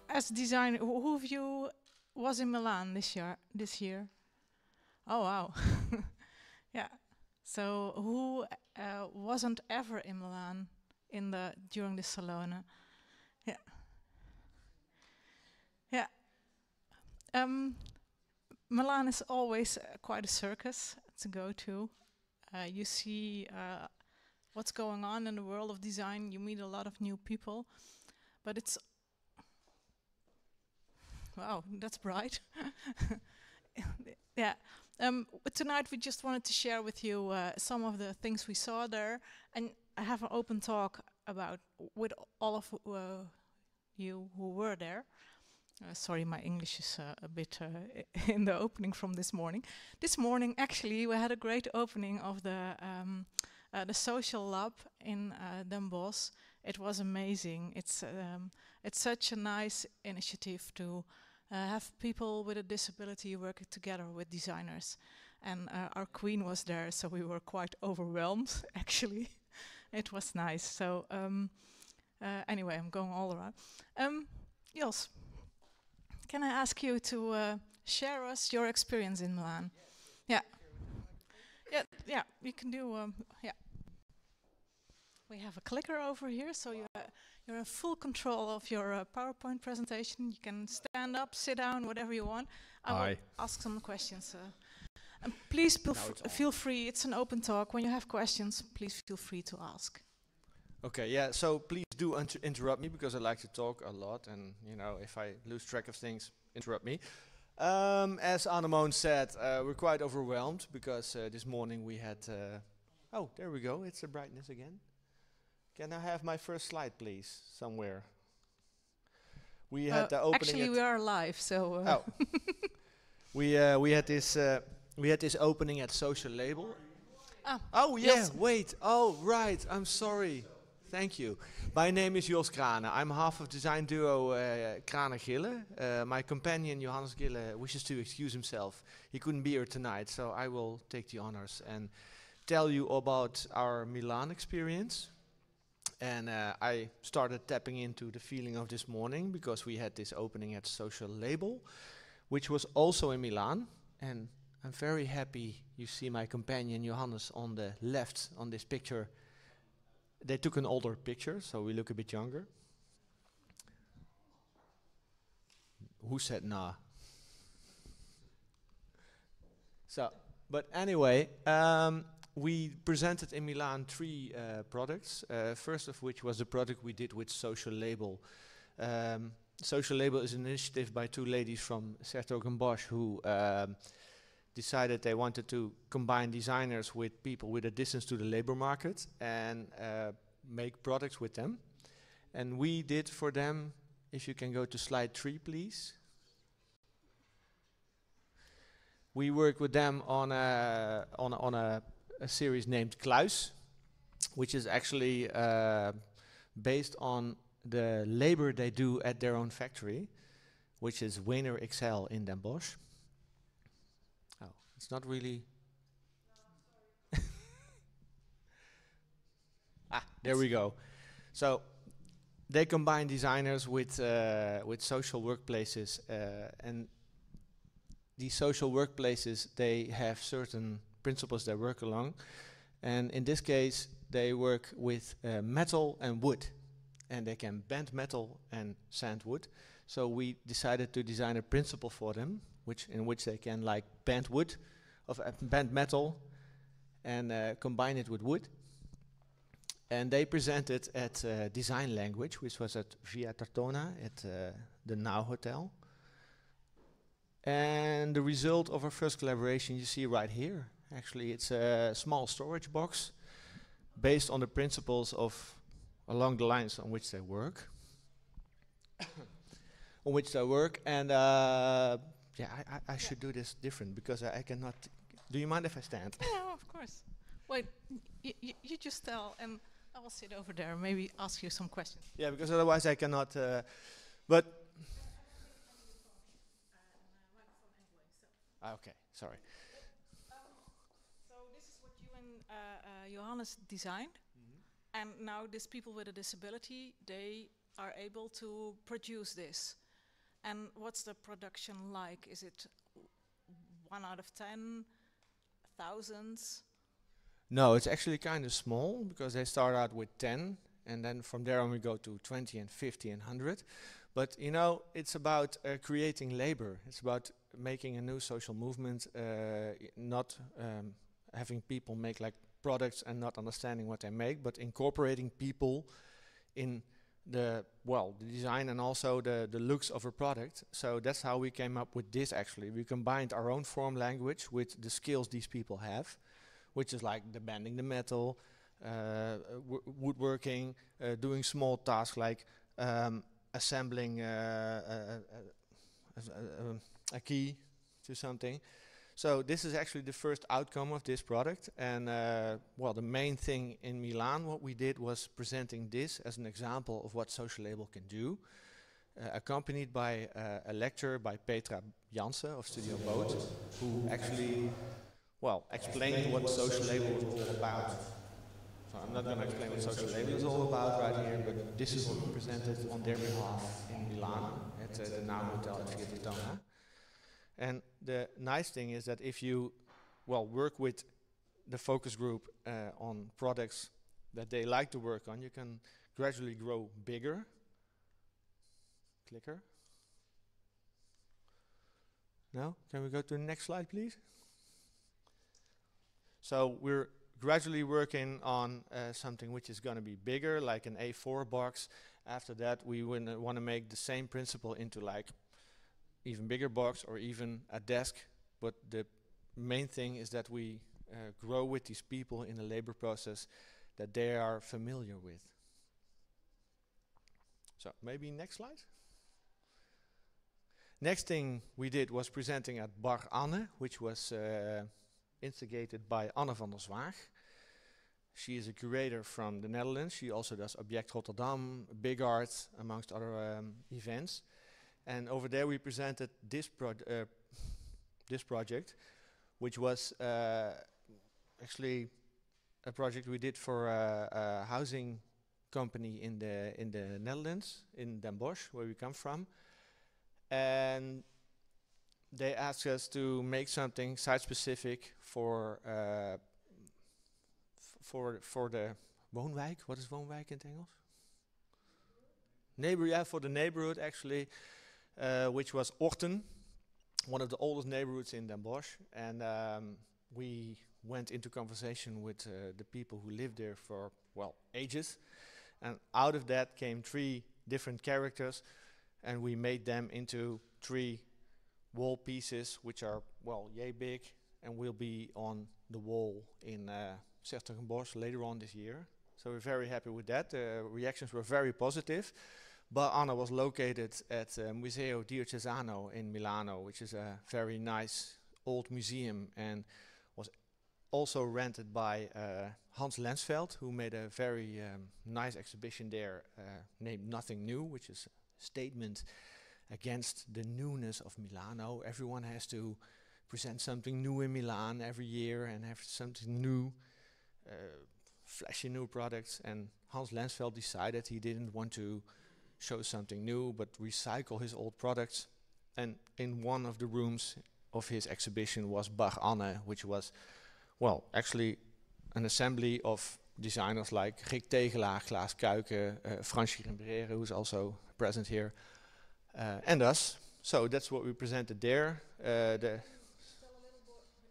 as designer, who of you was in Milan this year? Oh wow, yeah. So who wasn't ever in Milan during the Salone? Yeah, yeah. Milan is always quite a circus to go to. You see what's going on in the world of design. You meet a lot of new people, but it's wow, that's bright. Yeah. But tonight we just wanted to share with you some of the things we saw there, and I have an open talk about with all of you who were there. Sorry, my English is a bit in the opening from this morning. This morning, actually, we had a great opening of the social lab in Den Bosch. It was amazing. It's such a nice initiative to have people with a disability working together with designers. And our queen was there, so we were quite overwhelmed, actually. It was nice. So anyway, I'm going all around. Jos, can I ask you to share us your experience in Milan? Yeah. Yeah, you can do, yeah. We have a clicker over here, so you're in full control of your PowerPoint presentation. You can stand up, sit down, whatever you want. I will ask some questions. And please feel free, it's an open talk. When you have questions, please feel free to ask. Okay, yeah, so please do interrupt me because I like to talk a lot, and you know, if I lose track of things, interrupt me. As Annemone said, we're quite overwhelmed because this morning we had, oh, there we go, it's the brightness again. Can I have my first slide, please, somewhere? We had the opening. Actually, we are live, so. Oh, we had this opening at Social Label. Ah, oh yeah, yes. Wait. Oh right, I'm sorry. Thank you. My name is Jos Kranen. I'm half of design duo Kranen Gille. My companion Johannes Gille wishes to excuse himself. He couldn't be here tonight, so I will take the honors and tell you about our Milan experience. And I started tapping into the feeling of this morning because we had this opening at Social Label, which was also in Milan. And I'm very happy you see my companion Johannes on the left on this picture. They took an older picture, so we look a bit younger. Who said nah? So, but anyway, we presented in Milan 3 products. First of which was the product we did with Social Label. Social Label is an initiative by 2 ladies from Bosch who decided they wanted to combine designers with people with a distance to the labor market and make products with them. And we did for them, if you can go to slide 3 please. We worked with them on a series named Kluis, which is actually based on the labor they do at their own factory, which is Wiener XL in Den Bosch. Oh, it's not really. There we go. So they combine designers with social workplaces, and these social workplaces, they have certain principles they work along, and in this case they work with metal and wood, and they can bend metal and sand wood. So we decided to design a principle for them, in which they can like bend wood, bend metal, and combine it with wood. And they presented at Design Language, which was at Via Tortona at the Now Hotel. And the result of our first collaboration you see right here. Actually, it's a small storage box based on the principles of along the lines on which they work. And yeah, I should do this different because I cannot. Do you mind if I stand? Yeah, of course. Wait, you just tell, and I will sit over there. Maybe ask you some questions. Yeah, because otherwise I cannot. But. Okay, sorry. So this is what you and Johannes designed, and now these people with a disability, they are able to produce this. And what's the production like? Is it 1 out of 10, thousands? No, it's actually kind of small because they start out with 10 and then from there on we go to 20 and 50 and 100. But you know, it's about creating labor. It's about making a new social movement, not having people make like products and not understanding what they make, but incorporating people in the design and also the looks of a product. So that's how we came up with this actually. We combined our own form language with the skills these people have, which is like the bending the metal, woodworking, doing small tasks like assembling a key to something. So this is actually the first outcome of this product. And the main thing in Milan, what we did was presenting this as an example of what Social Label can do, accompanied by a lecture by Petra Jansen of Studio Boot, who actually explained what Social Label is all about. So I'm not going to explain what Social Label is all about right here, but this is what we presented on their behalf in Milan at the Now Hotel at Fiatitona. And the nice thing is that if you work with the focus group on products that they like to work on, you can gradually grow bigger. Clicker. Now, can we go to the next slide, please? So we're gradually working on something which is going to be bigger, like an A4 box. After that, we want to make the same principle into like even bigger box or even a desk. But the main thing is that we grow with these people in the labor process that they are familiar with. So maybe next slide. Next thing we did was presenting at Bar Anne, which was instigated by Anne van der Zwaag. She is a curator from the Netherlands. She also does Object Rotterdam, Big Art, amongst other events. And over there we presented this project, which was actually a project we did for a housing company in the Netherlands, in Den Bosch, where we come from. And they asked us to make something site-specific for the woonwijk. What is woonwijk in het Engels? For the neighborhood actually, which was Orten, one of the oldest neighborhoods in Den Bosch. And we went into conversation with the people who lived there for, ages. And out of that came 3 different characters, and we made them into 3 wall pieces, which are, yay big, and will be on the wall in Sertogenbosch later on this year. So we're very happy with that. The reactions were very positive. Bar Anne was located at Museo Diocesano in Milano, which is a very nice old museum, and was also rented by Hans Lensveld, who made a very nice exhibition there named Nothing New, which is a statement against the newness of Milano. Everyone has to present something new in Milan every year and have something new, flashy new products. And Hans Lensveld decided he didn't want to show something new, but recycle his old products. And in one of the rooms of his exhibition was Bar Anne, which was, actually an assembly of designers like Rick Tegelaar, Klaas Kuiken, Franchi Rimbrere, who's also present here, and us. So that's what we presented there. Tell a little bit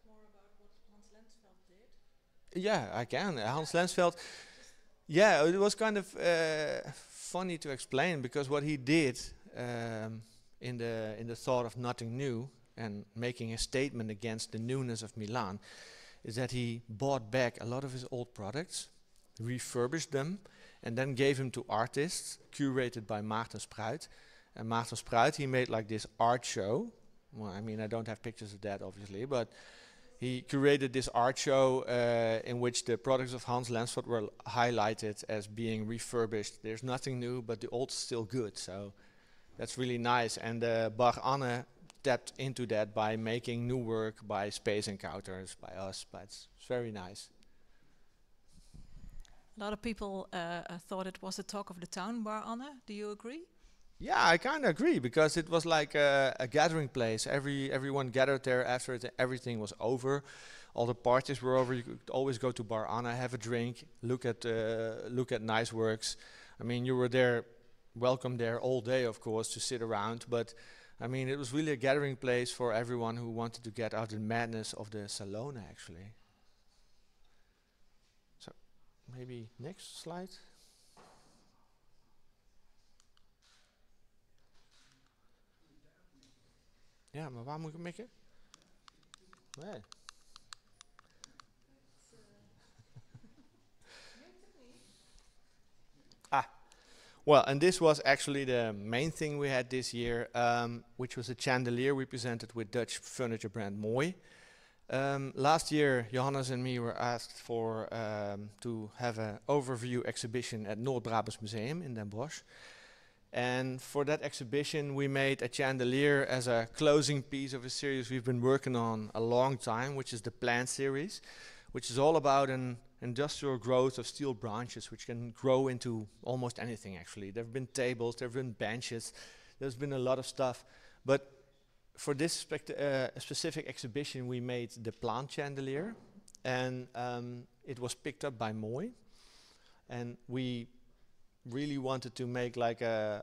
more about what Hans Lensveld did. Yeah, I can. Hans Lensveld. Yeah, it was kind of funny to explain, because what he did in the thought of Nothing New and making a statement against the newness of Milan is that he bought back a lot of his old products, refurbished them, and then gave them to artists, curated by Maarten Spruit. And Maarten Spruit, he made like this art show. Well, I mean, I don't have pictures of that, obviously, but he curated this art show in which the products of Hans Lensveld were highlighted as being refurbished. There's nothing new, but the old's still good. So that's really nice. And Bar Anne tapped into that by making new work by Space Encounters, by us. But it's very nice. A lot of people thought it was the talk of the town, Bar Anne. Do you agree? Yeah, I kind of agree because it was like a gathering place. Everyone gathered there after everything was over. All the parties were over. You could always go to Bar Anna, have a drink, look at nice works. I mean, you were there, welcome there all day, of course, to sit around. But I mean, it was really a gathering place for everyone who wanted to get out of the madness of the Salone, actually. So maybe next slide. Ja, maar waar moet ik hem mikken? Nee. Ah, well, and this was actually the main thing we had this year, which was a chandelier we presented with Dutch furniture brand Mooi. Last year, Johannes and me were asked for to have an overview exhibition at Noord-Brabants Museum in Den Bosch. And for that exhibition, we made a chandelier as a closing piece of a series we've been working on a long time, which is the Plant series, which is all about an industrial growth of steel branches, which can grow into almost anything, actually. There have been tables, there have been benches, there's been a lot of stuff. But for this specific exhibition, we made the Plant chandelier, and it was picked up by Mooi. And we really wanted to make like a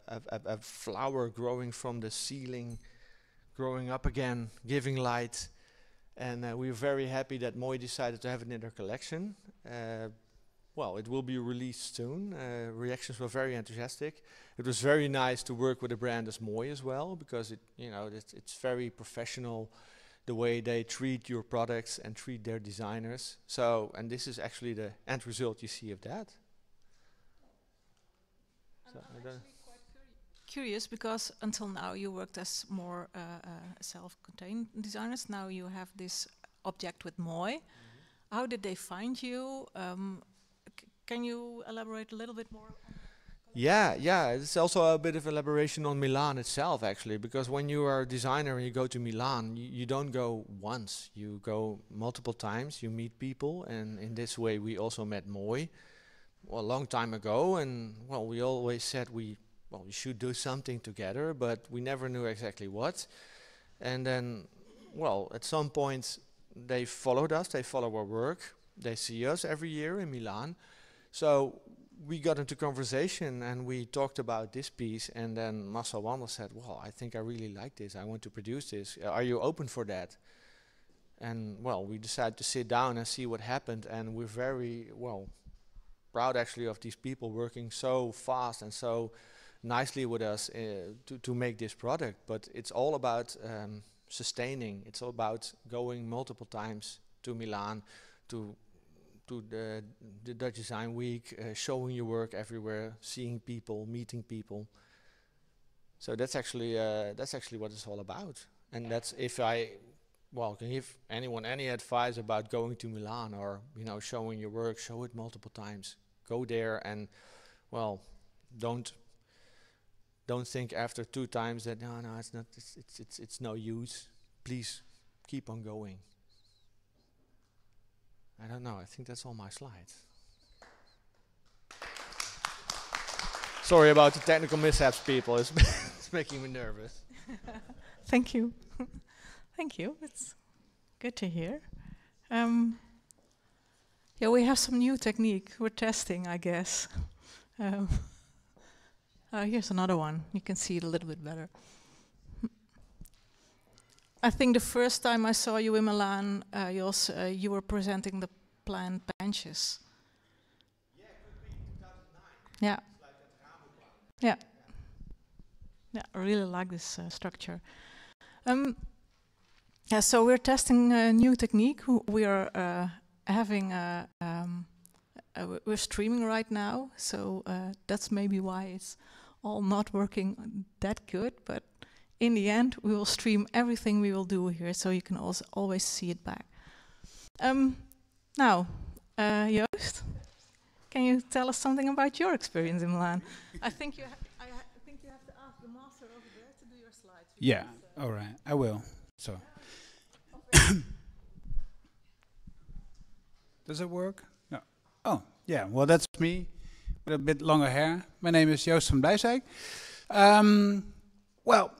flower growing from the ceiling, growing up again, giving light. And we were very happy that Mooi decided to have it in their collection. Well, it will be released soon. Reactions were very enthusiastic. It was very nice to work with a brand as Mooi as well, because it's very professional, the way they treat your products and treat their designers. So, and this is actually the end result you see of that. I'm actually quite curious because until now you worked as more self-contained designers. Now you have this object with Mooi. How did they find you? Can you elaborate a little bit more? Yeah, it's also a bit of elaboration on Milan itself, actually, because when you are a designer and you go to Milan, you don't go once, you go multiple times, you meet people, and in this way we also met Mooi. Well, a long time ago, and well, we always said we should do something together, but we never knew exactly what. And then, well, at some point they followed us, they follow our work, they see us every year in Milan. So we got into conversation and we talked about this piece, and then Marcel Wander said, well, I think I really like this, I want to produce this. Are you open for that? And well, we decided to sit down and see what happened, and we're very, well, proud actually of these people working so fast and so nicely with us to make this product. But it's all about sustaining. It's all about going multiple times to Milan, to the Dutch Design Week, showing your work everywhere, seeing people, meeting people. So that's actually what it's all about. And that's, if I can give anyone any advice about going to Milan or showing your work, show it multiple times. Go there and, well, don't think after 2 times that no, it's not, it's no use. Please keep on going. I don't know, I think that's all my slides. Sorry about the technical mishaps, people. It's making me nervous. Thank you. Thank you. It's good to hear. Yeah, we have some new technique. We're testing, I guess. Here's another one. You can see it a little bit better. I think the first time I saw you in Milan, Jos, you were presenting the plant benches. Yeah, it could be 2009. Yeah. It's like that Yeah. Yeah, I really like this structure. Yeah, so we're testing a new technique. We are having we're streaming right now, so that's maybe why it's all not working that good. But in the end, we will stream everything we will do here, so you can also always see it back. Now, Joost, can you tell us something about your experience in Milan? I think you have to ask the master over there to do your slides. Yeah, all right, I will. So. Does it work? No. Oh, yeah. Well, that's me with a bit longer hair. My name is Joost van Bleiswijk. Well,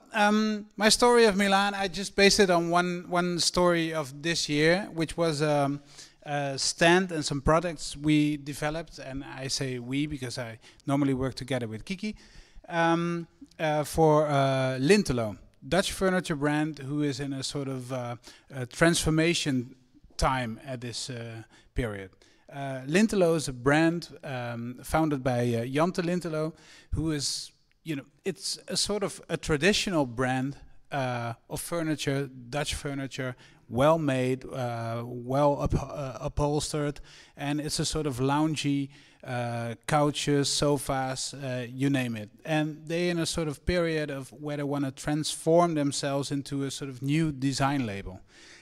my story of Milan, I just based it on one story of this year, which was a stand and some products we developed, and I say we because I normally work together with Kiki, for Lintelo, Dutch furniture brand who is in a sort of a transformation time at this period. Lintelo is a brand founded by Jante Lintelo, who is, it's a sort of a traditional brand of furniture, Dutch furniture, well made, well upholstered, and it's a sort of loungy couches, sofas, you name it. And they're in a sort of period of where they want to transform themselves into a sort of new design label.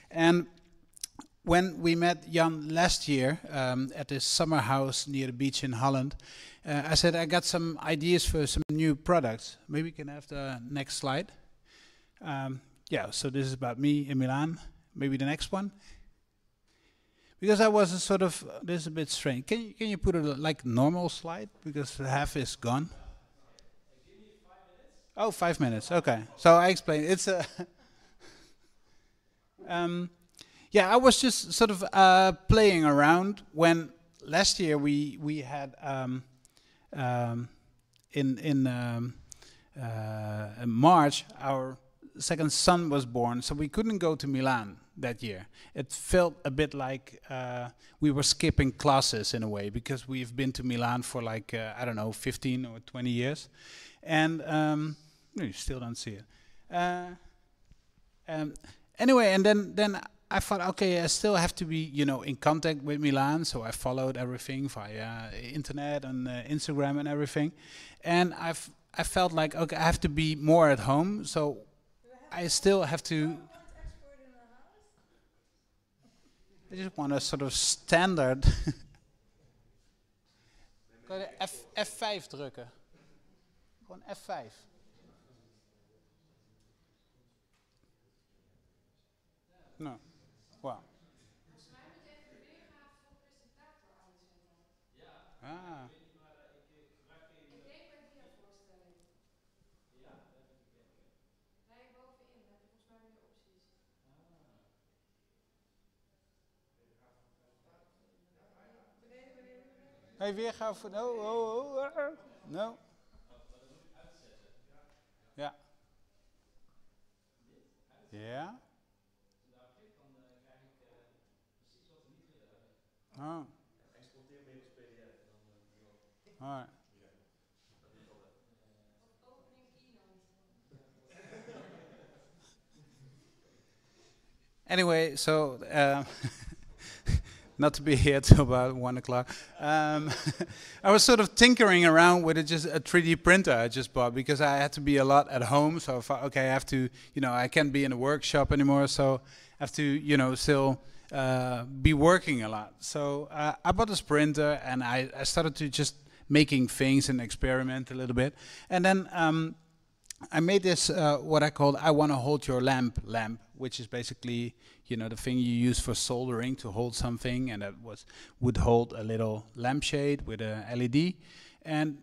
And when we met Jan last year at this summer house near the beach in Holland, I said I got some ideas for some new products. Maybe we can have the next slide. Yeah, so this is about me in Milan. Maybe the next one. Because I was a sort of, this is a bit strange. Can you put it like normal slide? Because half is gone. Oh, 5 minutes. Okay. So I explain. It's a yeah, I was just sort of playing around when last year we had in March our second son was born, so we couldn't go to Milan that year. It felt a bit like we were skipping classes in a way, because we've been to Milan for like I don't know, 15 or 20 years, and you still don't see it. Anyway, and then I thought, okay, I still have to be, in contact with Milan, so I followed everything via internet and Instagram and everything, and I felt like, okay, I have to be more at home, so I still have to. I just want a sort of standard. Kan je F5 drukken? Gewoon F5. No. Wow. Volgens mij moet je even de weergave voor presentator aanzetten. Ja. Ah. Ik denk bij diavoorstelling. Ja, daar heb ik gekeken. Nee, bovenin heb je volgens mij meer opties. Hey, weergave voor. No. Ja. Ja. Oh. Exporteer meer als PDF en dan. Alright. Anyway, so not to be here till about 1 o'clock. I was sort of tinkering around with just a 3D printer I just bought, because I had to be a lot at home. So I thought, okay, I have to, I can't be in a workshop anymore. So I have to, still be working a lot. So I bought this printer, and I started to just making things and experiment a little bit. And then I made this what I called I Want to Hold Your lamp, which is basically, the thing you use for soldering to hold something, and that would hold a little lampshade with a LED. And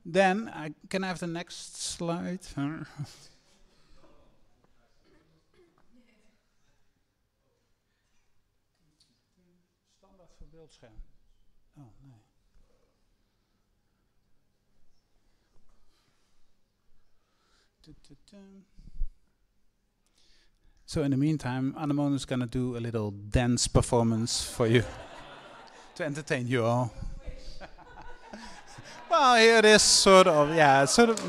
then can I have the next slide? Standaard voor beeldscherm. Oh, nee. So in the meantime, Anemone is going to do a little dance performance for you to entertain you all. Well, here it is, sort of, yeah, sort of.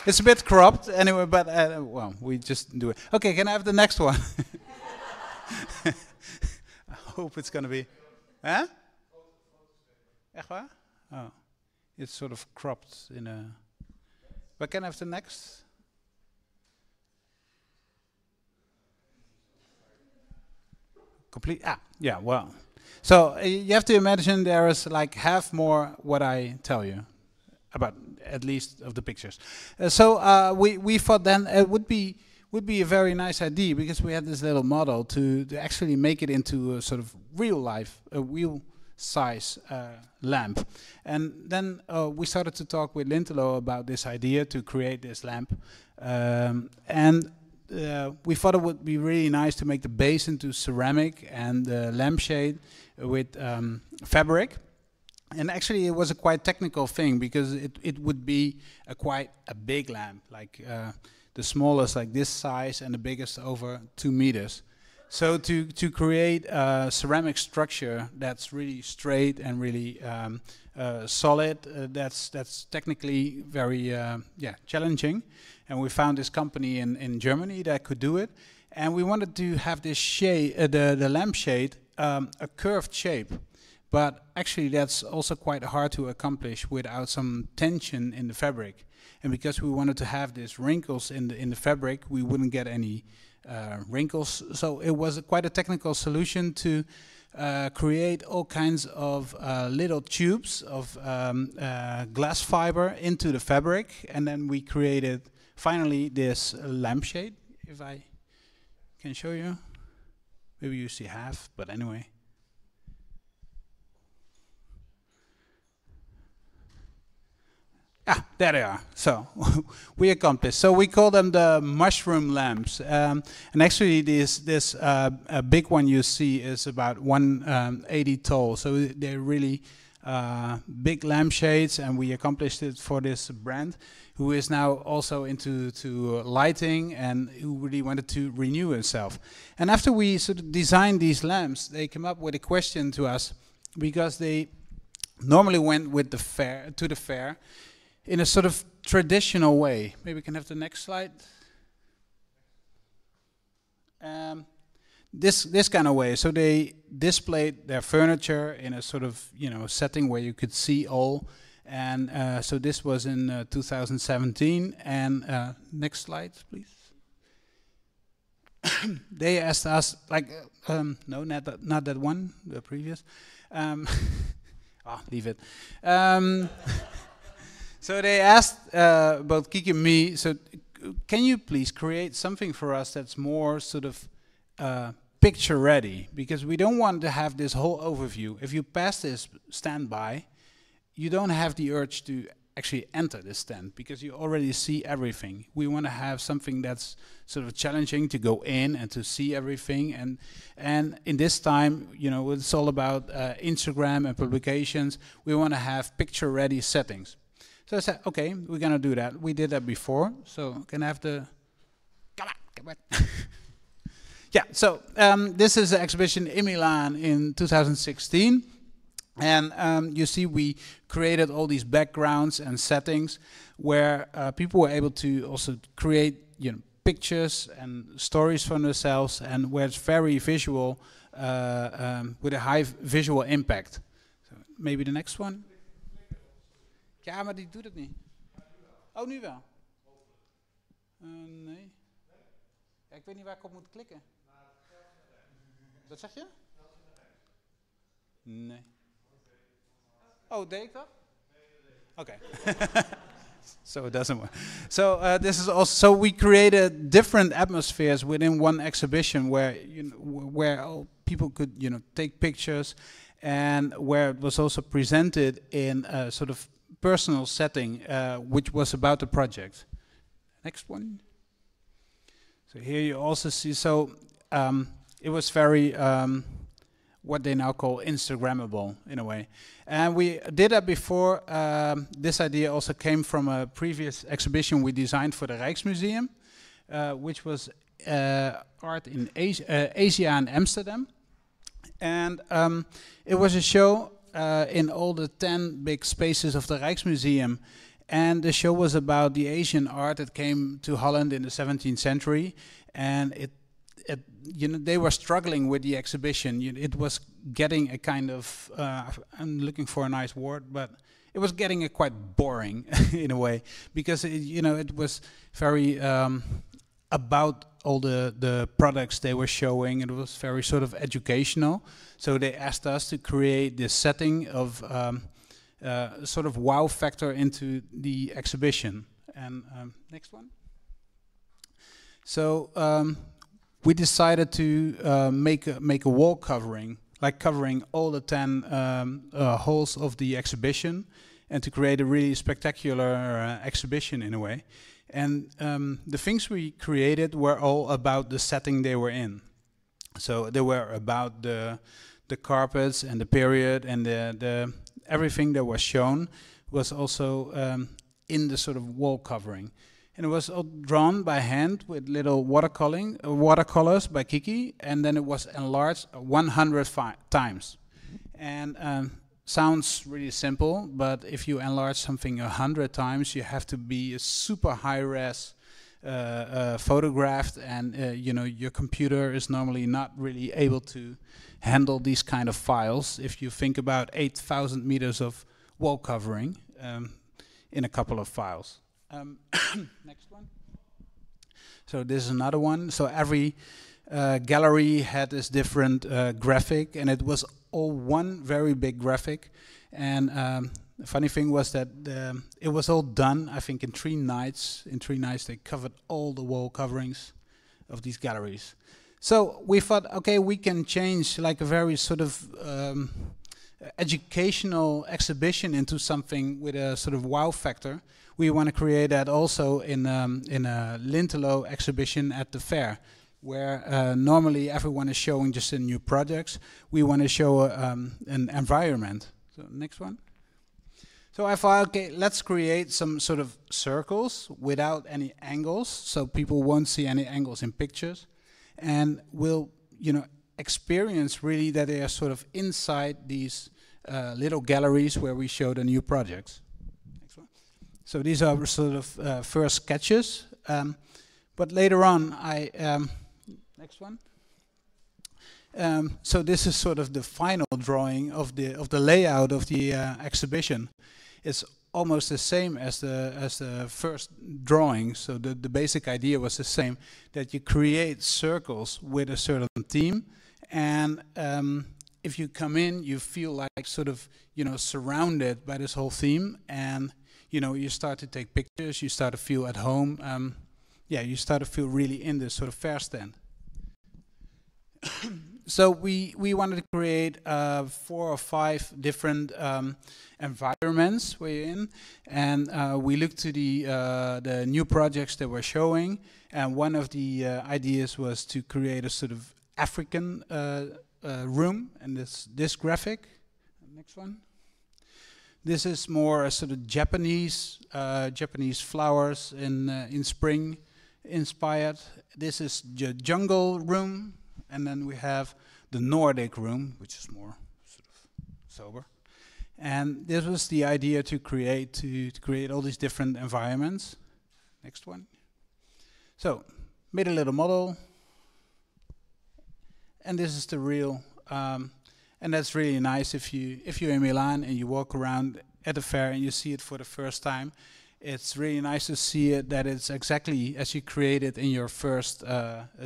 It's a bit cropped anyway, but well, we just do it. Okay, can I have the next one? I hope it's going to be. Huh? Echt waar? Oh, it's sort of cropped in a. But can I have the next? Complete. Yeah, well. So you have to imagine there is like half more what I tell you about, at least of the pictures. So we thought then it would be a very nice idea, because we had this little model to actually make it into a sort of real life, a real size lamp. And then we started to talk with Lintelo about this idea to create this lamp. And we thought it would be really nice to make the base into ceramic and the lampshade with fabric. And actually it was a quite technical thing, because it would be quite a big lamp, like the smallest like this size and the biggest over 2 meters. So to create a ceramic structure that's really straight and really solid, that's technically very challenging. And we found this company in Germany that could do it. And we wanted to have this shade, the lampshade, a curved shape. But actually that's also quite hard to accomplish without some tension in the fabric. And because we wanted to have these wrinkles in the fabric, we wouldn't get any wrinkles. So it was quite a technical solution to create all kinds of little tubes of glass fiber into the fabric. And then we created finally this lampshade, if I can show you. Maybe you see half, but anyway. Ah, there they are. So we accomplished. So we call them the mushroom lamps. And actually this big one you see is about 180 tall. So they're really big lampshades, and we accomplished it for this brand who is now also into lighting and who really wanted to renew itself. And after we sort of designed these lamps, they came up with a question to us, because they normally went with the fair to the fair in a sort of traditional way. Maybe we can have the next slide. This kind of way. So they displayed their furniture in a sort of setting where you could see all. And so this was in 2017. And next slide, please. They asked us, like, no, not that one, the previous. Leave it. So they asked both Kiki and me, so can you please create something for us that's more sort of picture ready? Because we don't want to have this whole overview. If you pass this stand by, you don't have the urge to actually enter this stand, because you already see everything. We want to have something that's sort of challenging to go in and to see everything. And in this time, it's all about Instagram and publications. We want to have picture ready settings. So I said, okay, we're gonna do that. We did that before, so can I have the, come on. Yeah, so this is an exhibition in Milan in 2016. And you see we created all these backgrounds and settings where people were able to also create pictures and stories for themselves, and where it's very visual, with a high visual impact. So maybe the next one. Ja, maar die doet het niet. Oh, nu wel? Nee. Ja, ik weet niet waar ik op moet klikken. Wat zeg je? Nee. Oh, deed ik dat? Okay. So it doesn't work. So this is also, so we created different atmospheres within one exhibition where where all people could take pictures, and where it was also presented in a sort of personal setting, which was about the project. Next one. So here you also see, so it was very what they now call Instagrammable in a way. And we did that before. This idea also came from a previous exhibition we designed for the Rijksmuseum, which was art in Asia and Amsterdam. And it was a show in all the 10 big spaces of the Rijksmuseum. And the show was about the Asian art that came to Holland in the 17th century. And they were struggling with the exhibition. It was getting a kind of, I'm looking for a nice word, but it was getting a quite boring in a way, because it was very about all the products they were showing. It was very sort of educational. So they asked us to create this setting of sort of wow factor into the exhibition. And next one. So we decided to make a wall covering like covering all the 10 halls of the exhibition, and to create a really spectacular exhibition in a way. And the things we created were all about the setting they were in. So they were about the carpets and the period, and the everything that was shown was also in the sort of wall covering. And it was all drawn by hand with little watercolors by Kiki, and then it was enlarged 100 times. And sounds really simple, but if you enlarge something 100 times, you have to be a super high-res photographed, and you know, your computer is normally not really able to handle these kind of files. If you think about 8,000 meters of wall covering in a couple of files. Next one. So this is another one. So every gallery had this different graphic, and it was all one very big graphic. And the funny thing was that it was all done, I think, in 3 nights. In 3 nights, they covered all the wall coverings of these galleries. So we thought, okay, we can change like a very sort of educational exhibition into something with a sort of wow factor. We want to create that also in a Lintelo exhibition at the fair, where normally everyone is showing just the new projects. We want to show an environment. So next one. So I thought, okay, let's create some sort of circles without any angles, so people won't see any angles in pictures, and we'll, you know, experience really that they are sort of inside these little galleries where we show the new projects. Next one. So these are sort of first sketches, but later on next one. So this is sort of the final drawing of the layout of the exhibition. It's almost the same as the first drawing. So the basic idea was the same, that you create circles with a certain theme, and if you come in, you feel like sort of, you know, surrounded by this whole theme, and you know, you start to take pictures, you start to feel at home. Yeah, you start to feel really in this sort of fair stand. So we wanted to create 4 or 5 different environments we're in, and we looked to the new projects that we're showing, and one of the ideas was to create a sort of African room, and this graphic. Next one. This is more a sort of Japanese flowers in spring inspired. This is the jungle room. And then we have the Nordic room, which is more sort of sober. And this was the idea to create all these different environments. Next one. So, made a little model. And this is the real. And that's really nice if you're in Milan and you walk around at the fair and you see it for the first time. It's really nice to see it, that it's exactly as you created in your first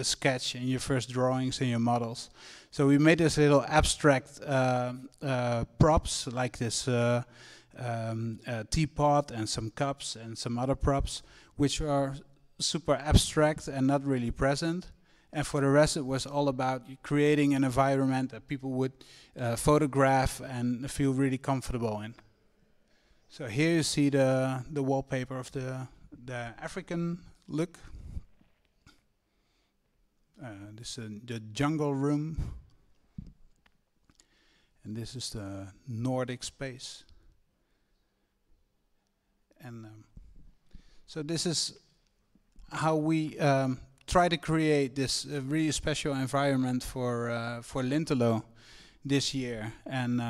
sketch, in your first drawings and your models. So we made this little abstract props, like this teapot and some cups and some other props, which are super abstract and not really present. And for the rest, it was all about creating an environment that people would photograph and feel really comfortable in. So here you see the wallpaper of the African look. This is the jungle room, and this is the Nordic space. And so this is how we try to create this really special environment for Lintelo this year, and.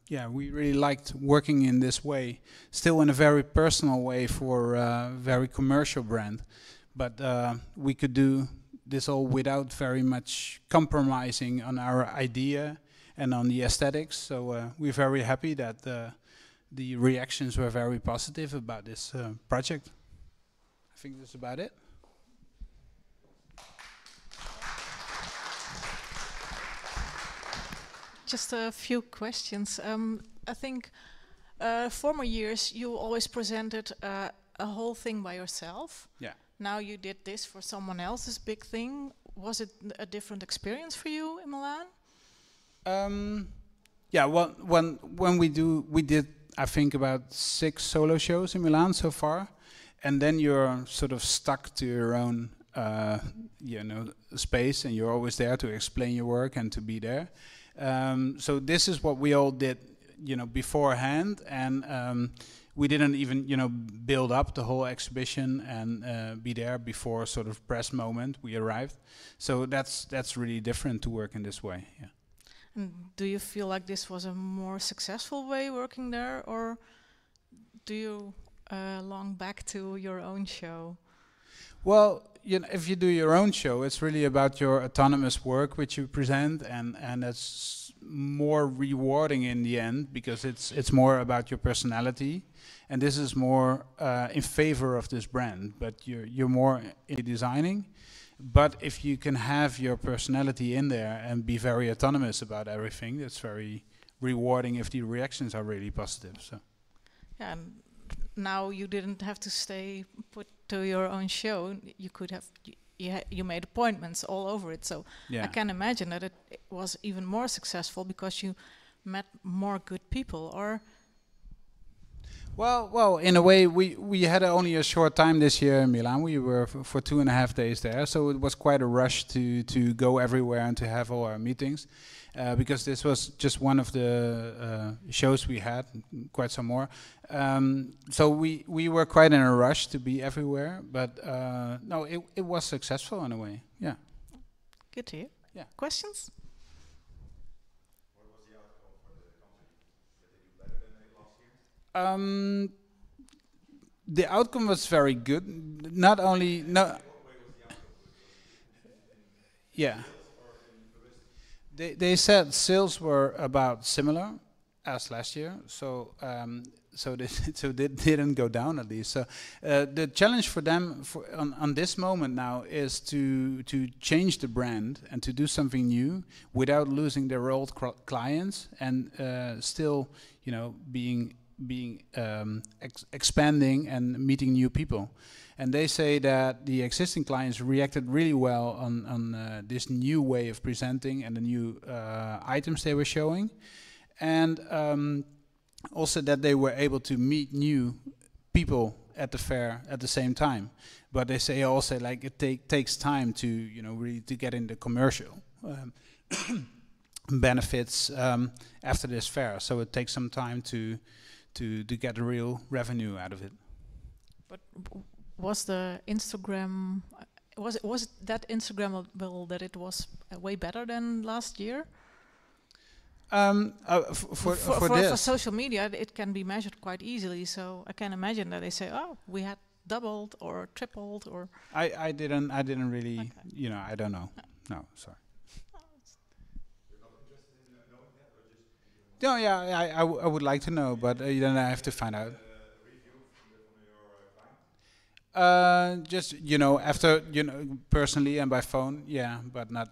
Yeah, we really liked working in this way, still in a very personal way for a very commercial brand. But we could do this all without very much compromising on our idea and on the aesthetics. So we're very happy that the reactions were very positive about this project. I think that's about it. Just a few questions. I think former years you always presented a whole thing by yourself. Yeah. Now you did this for someone else's big thing. Was it a different experience for you in Milan? Yeah, well, when we did, I think about 6 solo shows in Milan so far, and then you're sort of stuck to your own, space, and you're always there to explain your work and to be there. So this is what we all did, beforehand, and we didn't even, build up the whole exhibition and be there before sort of press moment we arrived. So that's really different to work in this way. Yeah. And do you feel like this was a more successful way working there, or do you long back to your own show? Well, if you do your own show, it's really about your autonomous work which you present, and it's more rewarding in the end because it's more about your personality, and this is more in favor of this brand. But you're more in designing. But if you can have your personality in there and be very autonomous about everything, that's very rewarding if the reactions are really positive. So. Yeah, and now you didn't have to stay put to your own show. You could have, you made appointments all over it. So yeah. I can imagine that it was even more successful because you met more good people, or... Well, in a way, we had only a short time this year in Milan. We were for 2.5 days there, so it was quite a rush to go everywhere and to have all our meetings, because this was just one of the shows we had, quite some more. So we were quite in a rush to be everywhere, but no, it was successful in a way. Yeah. Good to hear. Yeah. Questions? The outcome was very good. Not only yeah. They said sales were about similar as last year, so they didn't go down at least. So the challenge for them on this moment now is to change the brand and to do something new without losing their old clients and still, being expanding and meeting new people. And they say that the existing clients reacted really well on this new way of presenting and the new items they were showing, and also that they were able to meet new people at the fair at the same time. But they say also like it takes time to really to get in the commercial benefits after this fair. So it takes some time to get a real revenue out of it. But was the Instagram, was it that Instagrammable that it was way better than last year? For social media, it can be measured quite easily. So I can imagine that they say, "Oh, we had doubled or tripled," or. I didn't really, okay. I don't know. No, sorry. No, yeah, I would like to know, but then I have to find out. Just after personally and by phone, yeah, but not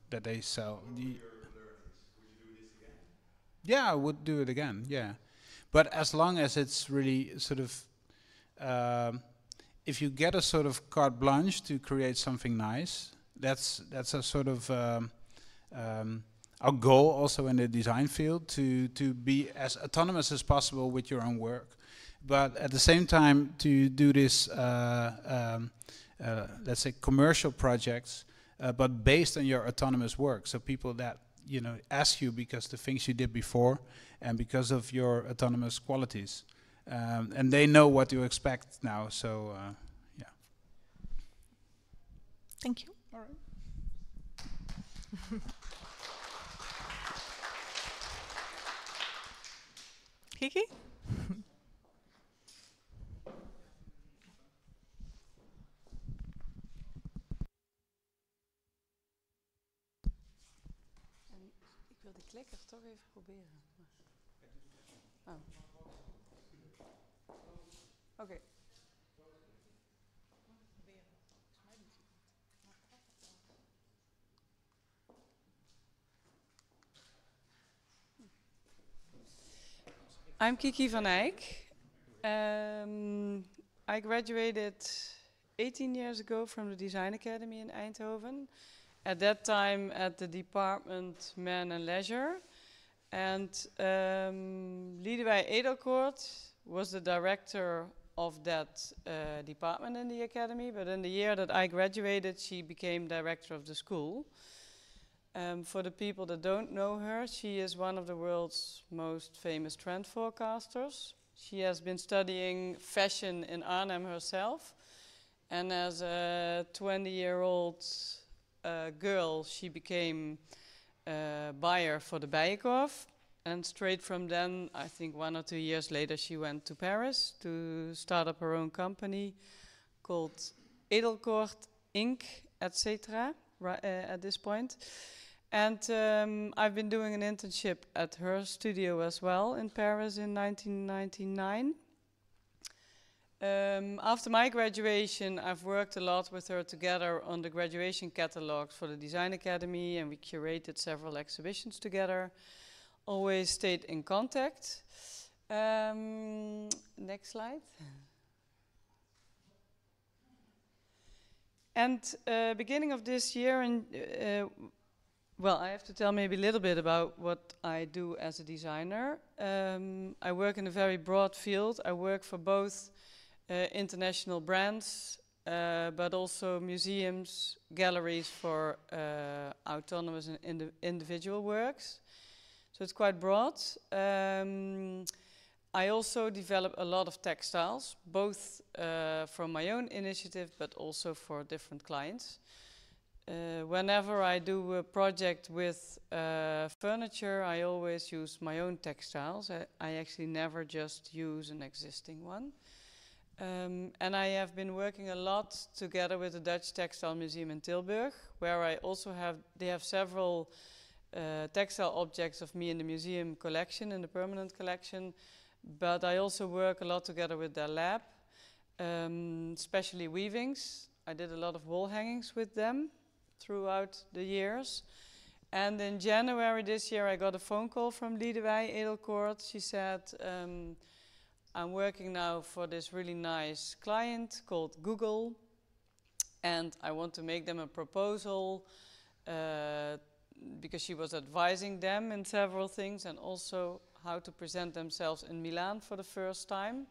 that they sell. Yeah, I would do it again. Yeah, but as long as it's really sort of, if you get a sort of carte blanche to create something nice, that's a sort of. Our goal also in the design field to be as autonomous as possible with your own work, but at the same time to do this, let's say commercial projects, but based on your autonomous work. So people that ask you because the things you did before and because of your autonomous qualities, and they know what to expect now. So yeah. Thank you. All right. Kiki? Ik wil die klikker toch even proberen. Oh. Oké. I'm Kiki van Eijk. I graduated 18 years ago from the Design Academy in Eindhoven. at that time at the department Men and Leisure. And Liedewij Edelkoort was the director of that department in the academy. But in the year that I graduated, she became director of the school. For the people that don't know her, she is one of the world's most famous trend forecasters. She has been studying fashion in Arnhem herself. And as a 20-year-old girl, she became a buyer for the Bijenkorf. And straight from then, I think 1 or 2 years later, she went to Paris to start up her own company called Edelkoort Inc., etc. At this point. And I've been doing an internship at her studio as well in Paris in 1999. After my graduation, I've worked a lot with her together on the graduation catalogs for the Design Academy, and we curated several exhibitions together. Always stayed in contact. Next slide. And beginning of this year, well, I have to tell maybe a little bit about what I do as a designer. I work in a very broad field. I work for both international brands, but also museums, galleries for autonomous and individual works. So it's quite broad. I also develop a lot of textiles, both from my own initiative, but also for different clients. Whenever I do a project with furniture, I always use my own textiles. I actually never just use an existing one. And I have been working a lot together with the Dutch Textile Museum in Tilburg, where I also they have several textile objects of me in the museum collection, in the permanent collection. But I also work a lot together with their lab, especially weavings. I did a lot of wall hangings with them throughout the years. And in January this year, I got a phone call from Liedewij Edelkoort. She said, I'm working now for this really nice client called Google, and I want to make them a proposal because she was advising them in several things, and also how to present themselves in Milan for the first time,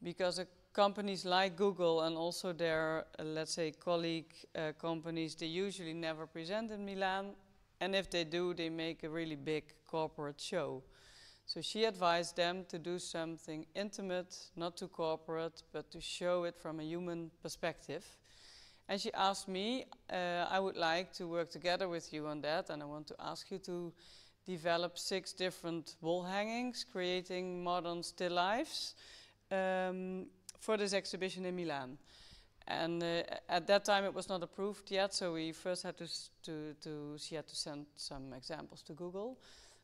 because companies like Google and also their, let's say, colleague companies, they usually never present in Milan, and if they do, they make a really big corporate show. So she advised them to do something intimate, not too corporate, but to show it from a human perspective. And she asked me, I would like to work together with you on that, and I want to ask you to develop 6 different wall hangings, creating modern still lifes for this exhibition in Milan. And at that time it was not approved yet, so we first had she had to send some examples to Google.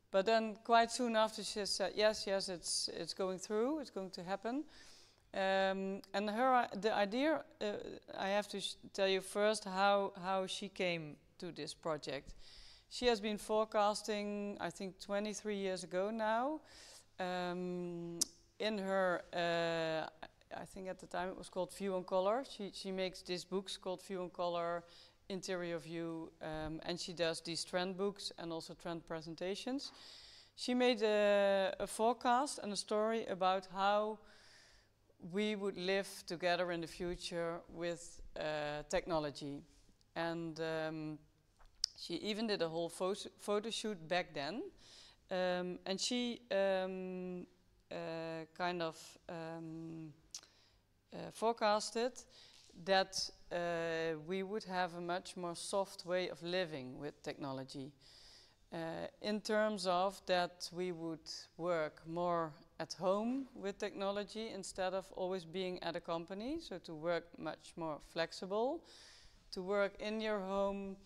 But then quite soon after she said, yes, it's going through, it's going to happen. And the idea, I have to tell you first how she came to this project. She has been forecasting, I think 23 years ago now. In her, I think at the time it was called View on Color. She makes these books called View on Color, Interior View, and she does these trend books and also trend presentations. She made a forecast and a story about how we would live together in the future with technology. And she even did a whole photo shoot back then. And she kind of forecasted that we would have a much more soft way of living with technology. In terms of that we would work more at home with technology instead of always being at a company, so to work much more flexible, to work in your home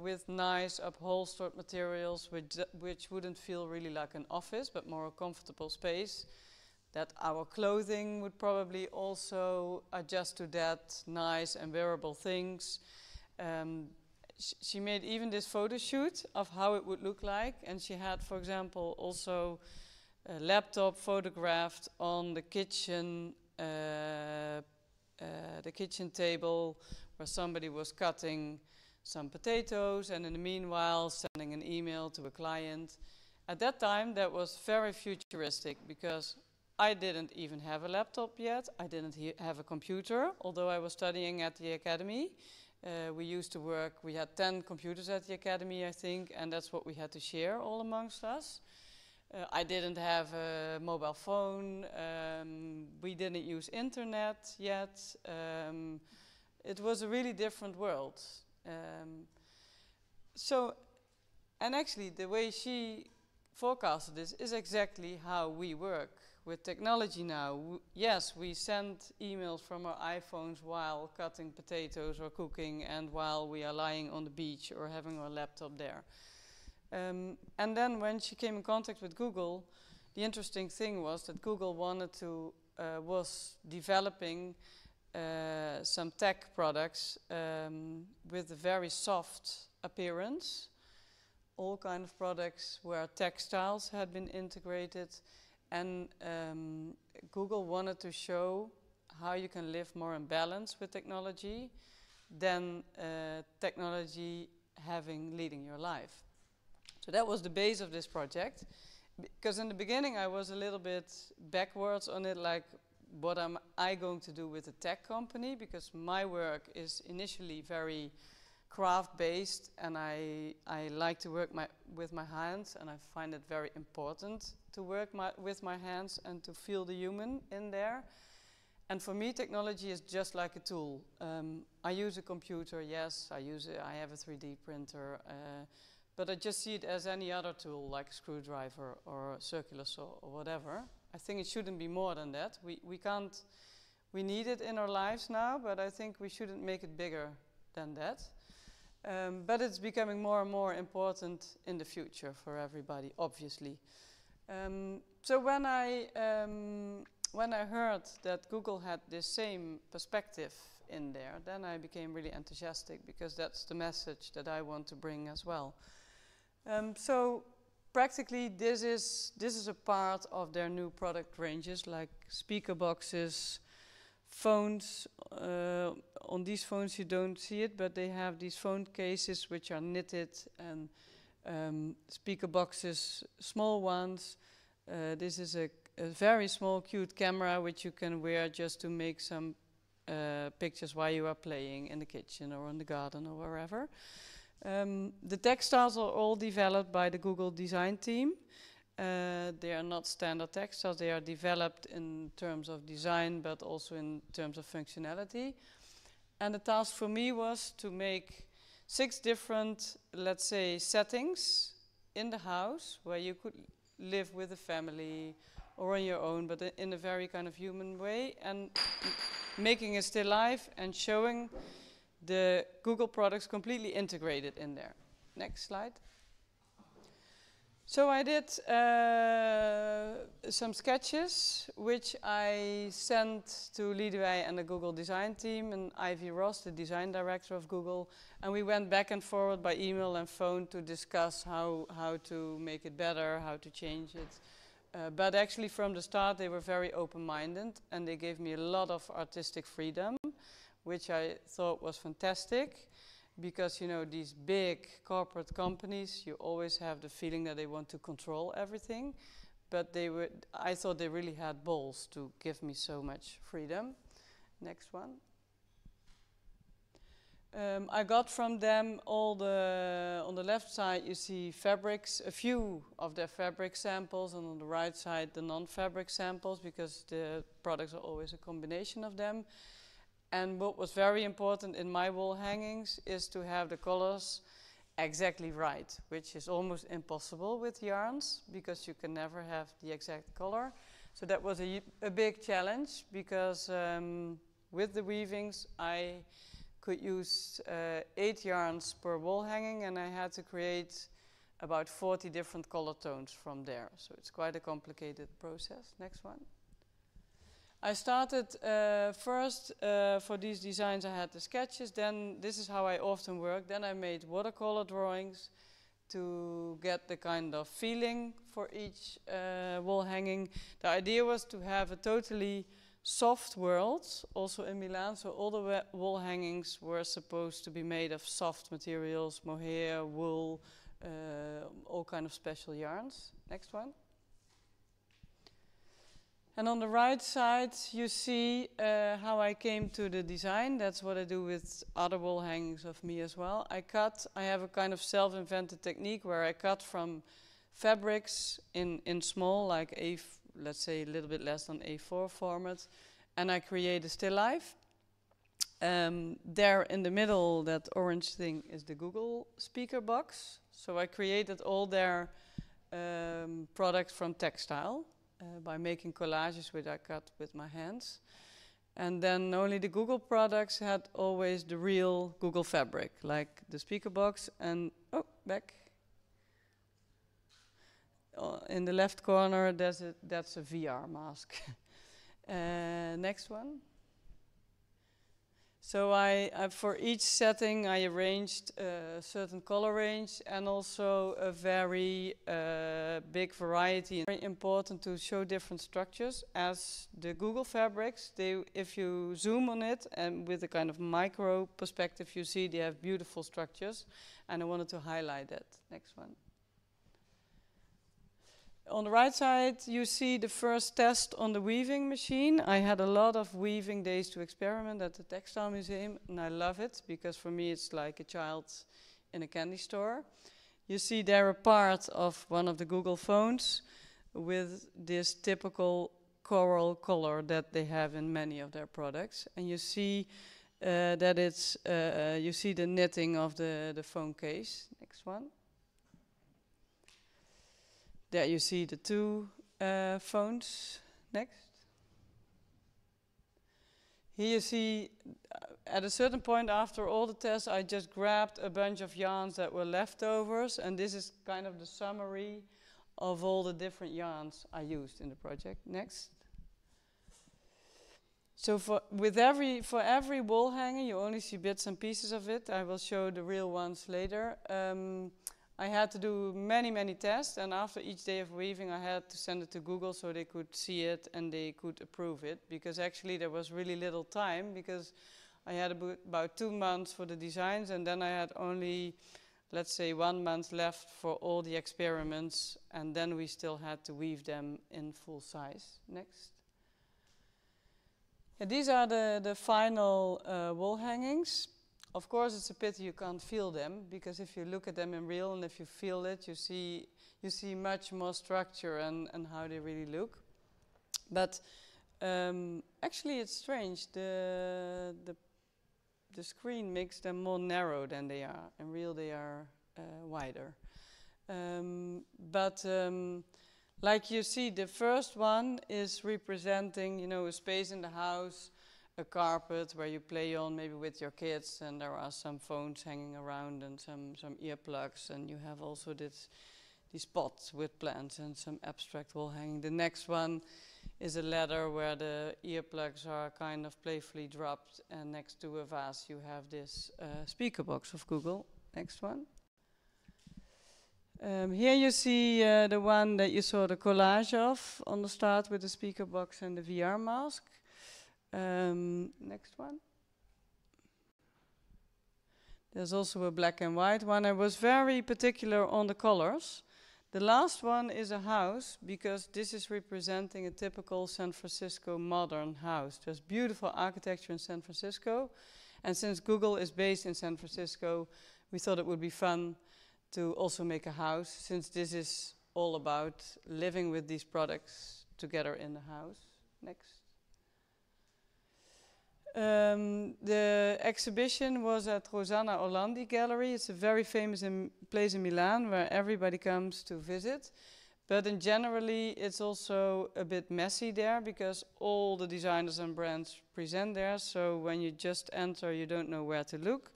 with nice upholstered materials which wouldn't feel really like an office but more a comfortable space, that our clothing would probably also adjust to that, nice and wearable things. She made even this photo shoot of how it would look like, and she had, for example, also a laptop photographed on the kitchen table where somebody was cutting some potatoes, and in the meanwhile sending an email to a client. At that time, that was very futuristic because I didn't even have a laptop yet. I didn't have a computer, although I was studying at the academy. We used to work, we had 10 computers at the academy, I think, and that's what we had to share all amongst us. I didn't have a mobile phone. We didn't use internet yet. It was a really different world. And actually, the way she forecasted this is exactly how we work with technology now. Yes, we send emails from our iPhones while cutting potatoes or cooking, and while we are lying on the beach or having our laptop there. And then when she came in contact with Google, the interesting thing was that Google was developing some tech products with a very soft appearance. All kind of products where textiles had been integrated, and Google wanted to show how you can live more in balance with technology than technology leading your life. So that was the base of this project, because in the beginning I was a little bit backwards on it, like what am I going to do with a tech company, because my work is initially very craft-based, and I like to work with my hands, and I find it very important to work with my hands and to feel the human in there. And for me, technology is just like a tool. I use a computer, yes, I have a 3D printer, but I just see it as any other tool, like a screwdriver or a circular saw or whatever. I think it shouldn't be more than that. We need it in our lives now, but I think we shouldn't make it bigger than that. But it's becoming more and more important in the future for everybody, obviously. So when I heard that Google had this same perspective in there, then I became really enthusiastic, because that's the message that I want to bring as well. So practically this is a part of their new product ranges, like speaker boxes, phones. On these phones you don't see it, but they have these phone cases which are knitted, and speaker boxes, small ones. This is a very small cute camera which you can wear just to make some pictures while you are playing in the kitchen or in the garden or wherever. The textiles are all developed by the Google design team. They are not standard textiles. They are developed in terms of design, but also in terms of functionality. And the task for me was to make 6 different, let's say, settings in the house where you could live with a family or on your own, but in a very kind of human way, and making it still live and showing the Google products completely integrated in there. Next slide. So I did some sketches, which I sent to Liedewij and the Google design team, and Ivy Ross, the design director of Google, and we went back and forward by email and phone to discuss how to make it better, how to change it. But actually from the start they were very open-minded, and they gave me a lot of artistic freedom, which I thought was fantastic. Because, you know, these big corporate companies, you always have the feeling that they want to control everything. But I thought they really had balls to give me so much freedom. Next one. I got from them on the left side you see fabrics, a few of their fabric samples, and on the right side the non-fabric samples, because the products are always a combination of them. And what was very important in my wall hangings is to have the colors exactly right, which is almost impossible with yarns, because you can never have the exact color. So that was a big challenge, because with the weavings I could use 8 yarns per wall hanging, and I had to create about 40 different color tones from there. So it's quite a complicated process. Next one. I started first for these designs. I had the sketches, then this is how I often work. Then I made watercolor drawings to get the kind of feeling for each wall hanging. The idea was to have a totally soft world, also in Milan. So all the wall hangings were supposed to be made of soft materials, mohair, wool, all kind of special yarns. Next one. And on the right side, you see how I came to the design. That's what I do with other wall hangings of me as well. I have a kind of self-invented technique where I cut from fabrics in small, like let's say a little bit less than A4 format, and I create a still life. There in the middle, that orange thing is the Google speaker box. So I created all their products from textile. By making collages which I cut with my hands. And then only the Google products had always the real Google fabric, like the speaker box and, back. In the left corner, that's a VR mask. Next one. So for each setting, I arranged a certain color range and also a very big variety. Very important to show different structures. As the Google fabrics, if you zoom on it and with a kind of micro perspective, you see they have beautiful structures. And I wanted to highlight that. Next one. On the right side, you see the first test on the weaving machine. I had a lot of weaving days to experiment at the Textile Museum, and I love it, because for me it's like a child in a candy store. You see there a part of one of the Google phones with this typical coral color that they have in many of their products. And you see that you see the knitting of the phone case. Next one. There you see the two phones. Next. Here you see, at a certain point after all the tests, I just grabbed a bunch of yarns that were leftovers, and this is kind of the summary of all the different yarns I used in the project. Next. So for every wall hanger, you only see bits and pieces of it. I will show the real ones later. I had to do many tests, and after each day of weaving I had to send it to Google so they could see it and they could approve it, because actually there was really little time, because I had about 2 months for the designs, and then I had only, let's say, 1 month left for all the experiments, and then we still had to weave them in full size. Next. Yeah, these are the final wall hangings. Of course, it's a pity you can't feel them, because if you look at them in real and if you feel it, you see much more structure and how they really look. But actually, it's strange. The screen makes them more narrow than they are. In real, they are wider. Like you see, the first one is representing, a space in the house, a carpet where you play on maybe with your kids, and there are some phones hanging around and some earplugs, and you have also these pots with plants and some abstract wall hanging. The next one is a ladder where the earplugs are kind of playfully dropped, and next to a vase you have this speaker box of Google. Next one. Here you see the one that you saw the collage of on the start with the speaker box and the VR mask. Next one. There's also a black and white one. I was very particular on the colors. The last one is a house, because this is representing a typical San Francisco modern house. There's beautiful architecture in San Francisco, and since Google is based in San Francisco, we thought it would be fun to also make a house, since this is all about living with these products together in the house. Next. The exhibition was at Rosanna Orlandi Gallery. It's a very famous place in Milan where everybody comes to visit. But in generally, it's also a bit messy there, because all the designers and brands present there. So when you just enter, you don't know where to look.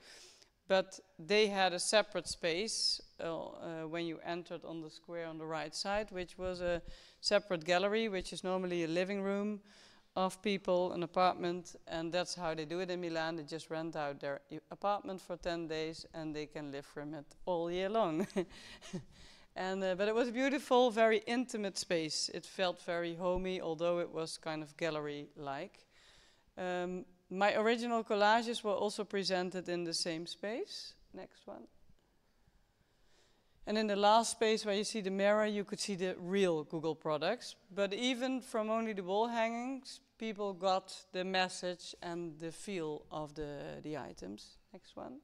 But they had a separate space when you entered on the square on the right side, which was a separate gallery, which is normally a living room of people, an apartment, and that's how they do it in Milan. They just rent out their apartment for 10 days and they can live from it all year long. And but it was a beautiful, very intimate space. It felt very homey, although it was kind of gallery-like. My original collages were also presented in the same space. Next one. And in the last space where you see the mirror, you could see the real Google products. But even from only the wall hangings, people got the message and the feel of the items. Next one.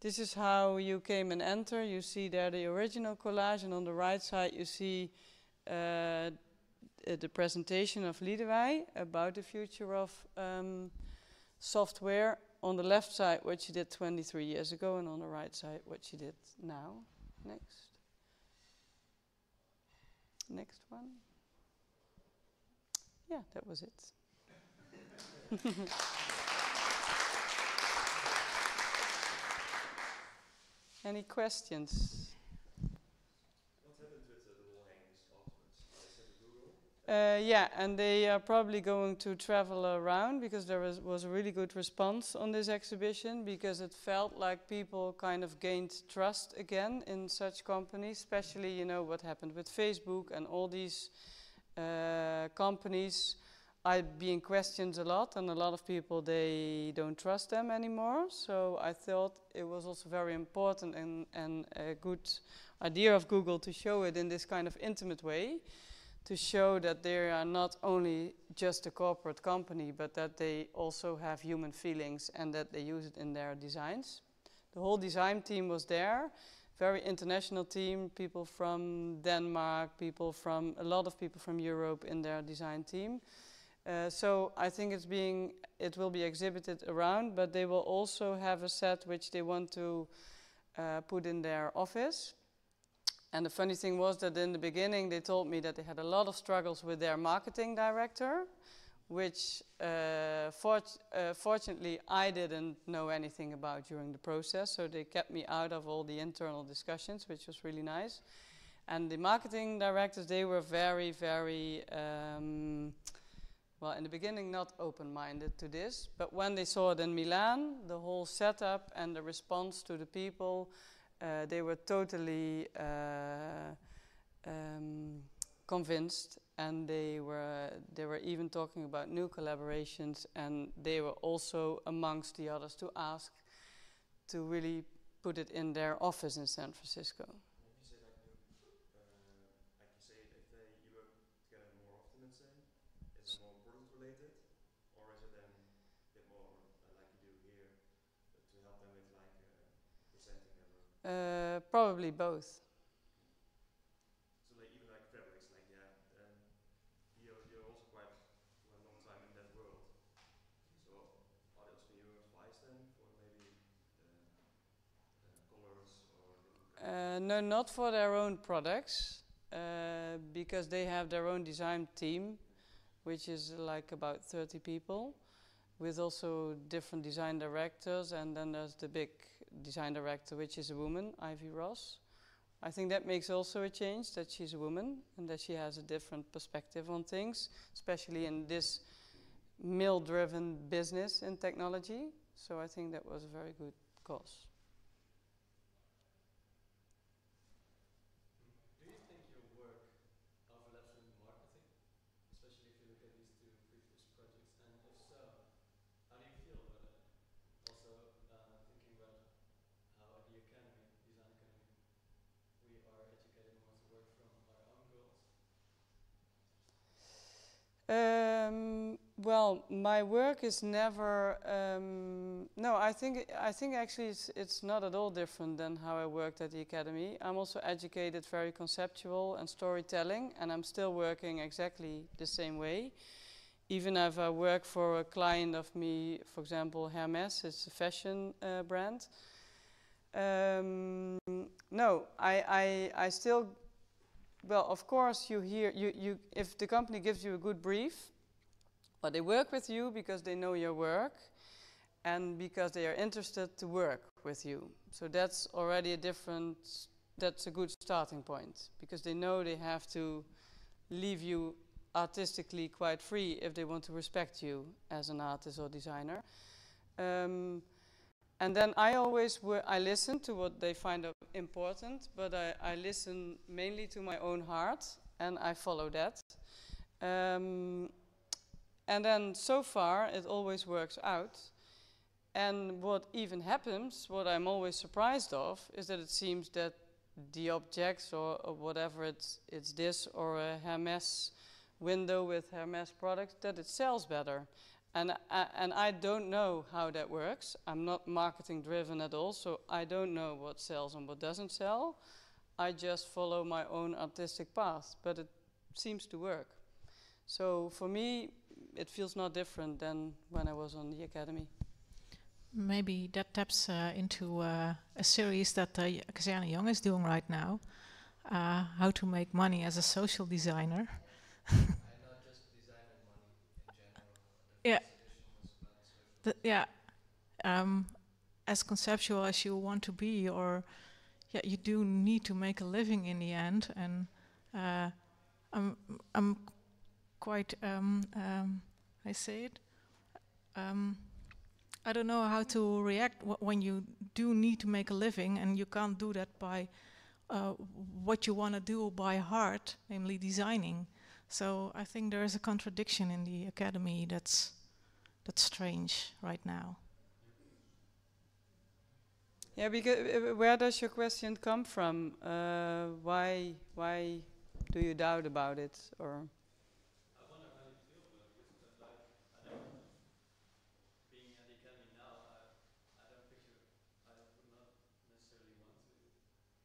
This is how you came and enter. You see there the original collage, and on the right side you see the presentation of Liedewij about the future of software. On the left side, what she did 23 years ago, and on the right side, what she did now. Next. Next one. Yeah, that was it. Any questions? Yeah, and they are probably going to travel around because there was a really good response on this exhibition, because it felt like people kind of gained trust again in such companies, especially, you know, what happened with Facebook and all these companies are being questioned a lot, and a lot of people, they don't trust them anymore. So I thought it was also very important and a good idea of Google to show it in this kind of intimate way, to show that they are not only just a corporate company, but that they also have human feelings and that they use it in their designs. The whole design team was there, very international team, people from Denmark, a lot of people from Europe in their design team. So I think it will be exhibited around, but they will also have a set which they want to put in their office. And the funny thing was that in the beginning they told me that they had a lot of struggles with their marketing director, which fortunately I didn't know anything about during the process, so they kept me out of all the internal discussions, which was really nice. And the marketing directors, they were very, very, well, in the beginning not open-minded to this, but when they saw it in Milan, the whole setup and the response to the people, they were totally convinced, and they were even talking about new collaborations, and they were also amongst the others to ask to really put it in their office in San Francisco. If you say like you say, if you work together more often, let's say, is it more product related, or is it then a bit more like you do here to help them with like presenting their work? Probably both. So like even like fabrics, like yeah, you're also quite for a long time in that world. So are they also can you advise them for maybe the colors or the No, not for their own products, because they have their own design team, which is like about 30 people, with also different design directors, and then there's the big design director, which is a woman, Ivy Ross. I think that makes also a change, that she's a woman and that she has a different perspective on things, especially in this male-driven business in technology. So I think that was a very good cause. Do you think your work overlaps with marketing, especially if you look at these two previous projects? And if so, how do you feel about it? Also thinking about how at the academy, design academy, we are educated more to work from our own goals. Well, my work is never. No, I think actually it's not at all different than how I worked at the academy. I'm also educated very conceptual and storytelling, and I'm still working exactly the same way. Even if I work for a client of me, for example, Hermes, it's a fashion brand. No, I still. Well, of course, you if the company gives you a good brief, but they work with you because they know your work and because they are interested to work with you. So that's already that's a good starting point, because they know they have to leave you artistically quite free if they want to respect you as an artist or designer. And And then I always I listen to what they find important, but I listen mainly to my own heart, and I follow that. And then so far, it always works out. And what even happens, what I'm always surprised of, is that it seems that the objects or whatever it's this or a Hermes window with Hermes products, that it sells better. And I don't know how that works. I'm not marketing driven at all, so I don't know what sells and what doesn't sell. I just follow my own artistic path, but it seems to work. So for me, it feels not different than when I was on the academy. Maybe that taps into a series that Kazerne Young is doing right now, how to make money as a social designer. And not just designer money in general. The Yeah. first edition was about social. Yeah, as conceptual as you want to be, or you do need to make a living in the end. And I'm quite, I say it. I don't know how to react when you do need to make a living and you can't do that by what you want to do by heart, namely designing. So I think there is a contradiction in the academy that's strange right now. Yeah, because where does your question come from? Why do you doubt about it, or? I wonder how you feel about it, because like I know being at the academy now, I don't picture I would not necessarily want to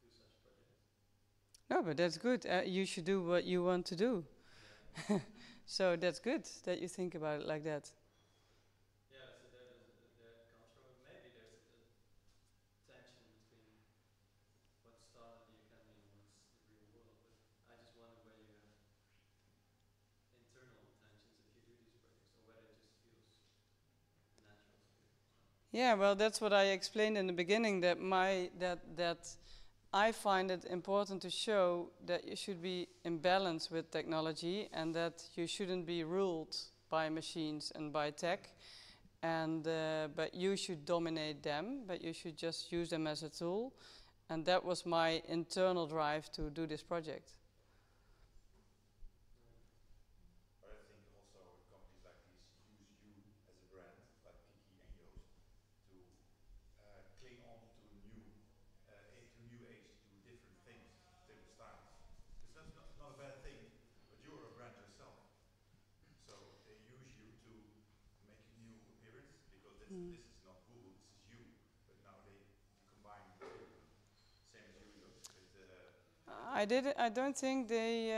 do such projects. No, but that's good. You should do what you want to do. Yeah. So that's good that you think about it like that. Yeah, so there comes from maybe there's a tension between what's taught at the academy and what's the real world. But I just wonder where you have internal tensions if you do these projects, or whether it just feels natural to you. Yeah, well, that's what I explained in the beginning. That I find it important to show that you should be in balance with technology, and that you shouldn't be ruled by machines and by tech, and but you should dominate them, but you should just use them as a tool. And that was my internal drive to do this project. But I think also companies like these use you as a brand, like Kiki and Joost, to cling on to new age, to different things, different styles. It's not a bad thing, but you're a brand yourself. So they use you to make a new appearance, because this is not Google, this is you. But now they combine the two. Same as you, Joost. I don't think they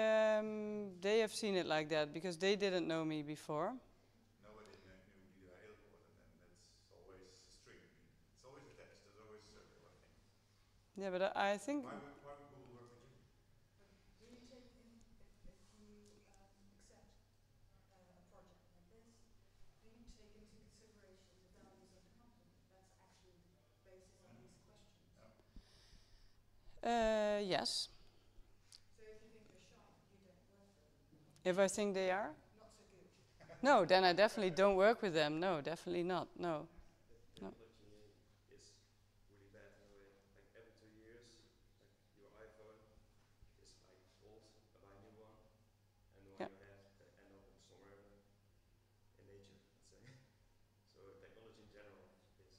have seen it like that, because they didn't know me before. Nobody knew die heel was, and then that's always a string. It's always attached. There's always a circle, I think. Yeah, but I think Why would Google work with you? Do you take in, if you accept a project like this, do you take into consideration the values of the company? That's actually the basis of these questions. yes. So if you think they're sharp, you don't work with them. If I think they are? Not so good. No, then I definitely don't work with them. No, definitely not. No. The technology is really bad in a way. Like every 2 years, like your iPhone is like old, buy a new one, and the one Yeah. you have can end up in somewhere in nature, let's say. So technology in general is not good.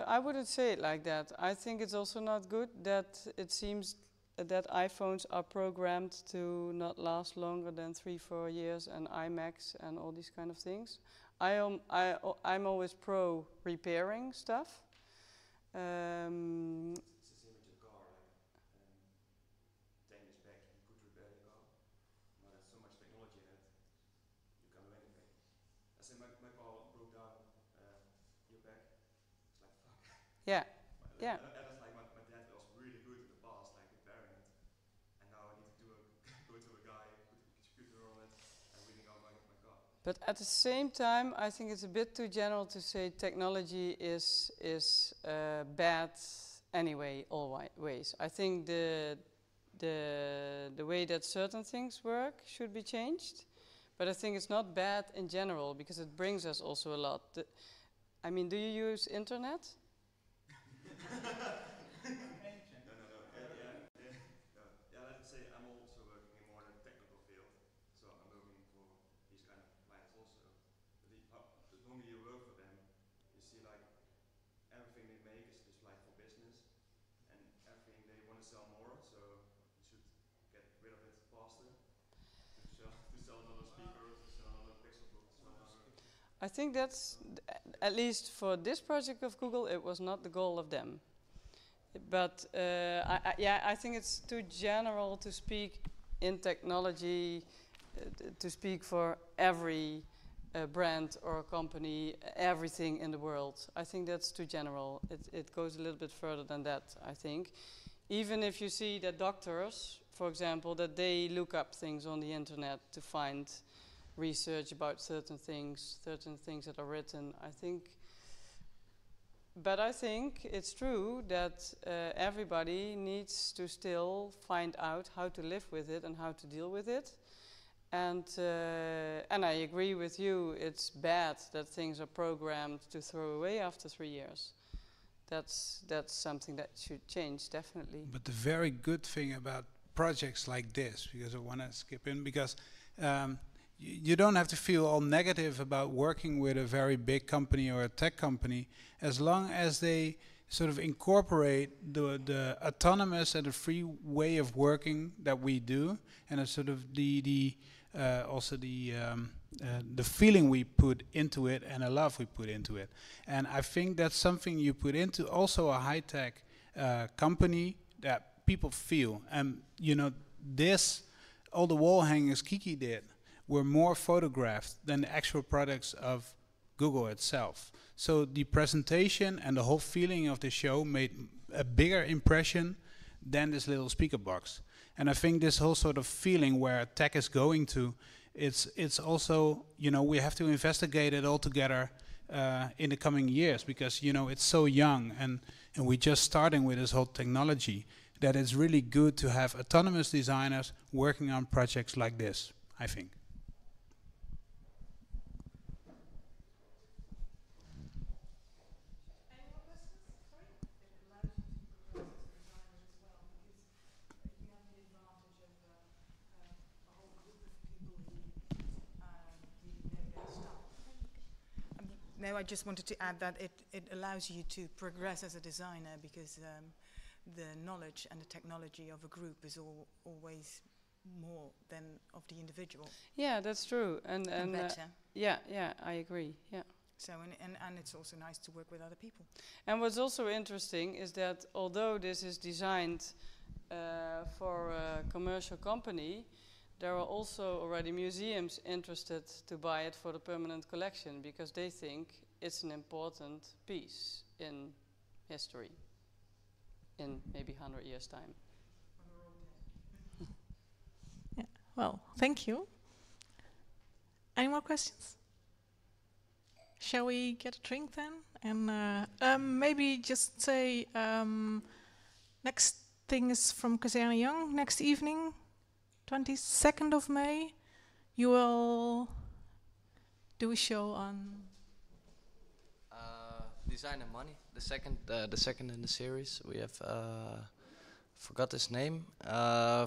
I wouldn't say it like that. I think it's also not good that it seems that iPhones are programmed to not last longer than 3-4 years, and iMacs and all these kind of things. I'm always pro repairing stuff. It's the same with your car. Like 10 years back, you could repair your car. Now there's so much technology in it, you can do anything. I say my car broke down a year back. It's like fuck. Yeah. Yeah. And it's like my dad was really good in the past, like repairing it. And now I need to go to a guy, put a computer on it, and reading out my car. But at the same time, I think it's a bit too general to say technology is bad anyway, always. I think the way that certain things work should be changed, but I think it's not bad in general, because it brings us also a lot. I mean, do you use internet? Let's say I'm also working in more the technical field, so I'm looking for these kind of clients also. The longer you work for them, you see like everything they make is just like for business, and everything they want to sell more, so you should get rid of it faster to sell another speaker, to sell another pixel book, to sell another. I think that's, at least for this project of Google, it was not the goal of them. But I think it's too general to speak in technology, to speak for every brand or company, everything in the world. I think that's too general. It goes a little bit further than that, I think. Even if you see that doctors, for example, that they look up things on the internet to find research about certain things that are written, I think. But I think it's true that everybody needs to still find out how to live with it and how to deal with it. And I agree with you, it's bad that things are programmed to throw away after 3 years. That's something that should change, definitely. But the very good thing about projects like this, because I want to skip in, because you don't have to feel all negative about working with a very big company or a tech company, as long as they sort of incorporate the autonomous and the free way of working that we do, and a sort of the feeling we put into it and the love we put into it. And I think that's something you put into also a high-tech company that people feel. And you know, all the wall hangings Kiki did were more photographed than the actual products of Google itself. So the presentation and the whole feeling of the show made a bigger impression than this little speaker box. And I think this whole sort of feeling where tech is going to, it's also, you know, we have to investigate it all together in the coming years, because, you know, it's so young and we're just starting with this whole technology, that it's really good to have autonomous designers working on projects like this, I think. No, I just wanted to add that it allows you to progress as a designer, because the knowledge and the technology of a group is always more than of the individual. Yeah, that's true. And better. Yeah, I agree. Yeah. So and it's also nice to work with other people. And what's also interesting is that although this is designed for a commercial company, there are also already museums interested to buy it for the permanent collection, because they think it's an important piece in history in maybe 100 years' time. Yeah. Well, thank you. Any more questions? Shall we get a drink then? And maybe just say next thing is from Kazerne Young next evening. 22nd of May, you will do a show on Design and Money. The second in the series. We have forgot his name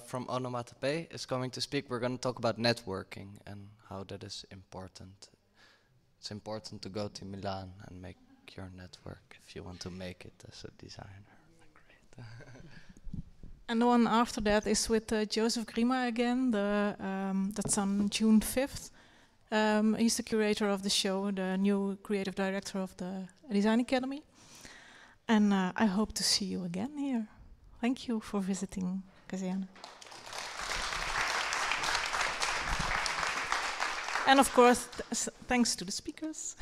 from Onomatopoeia is coming to speak. We're going to talk about networking and how that is important. It's important to go to Milan and make your network if you want to make it as a designer. Great. And the one after that is with Joseph Grima again. That's on June 5th. He's the curator of the show, the new creative director of the Design Academy. And I hope to see you again here. Thank you for visiting Kazerne. And of course, thanks to the speakers.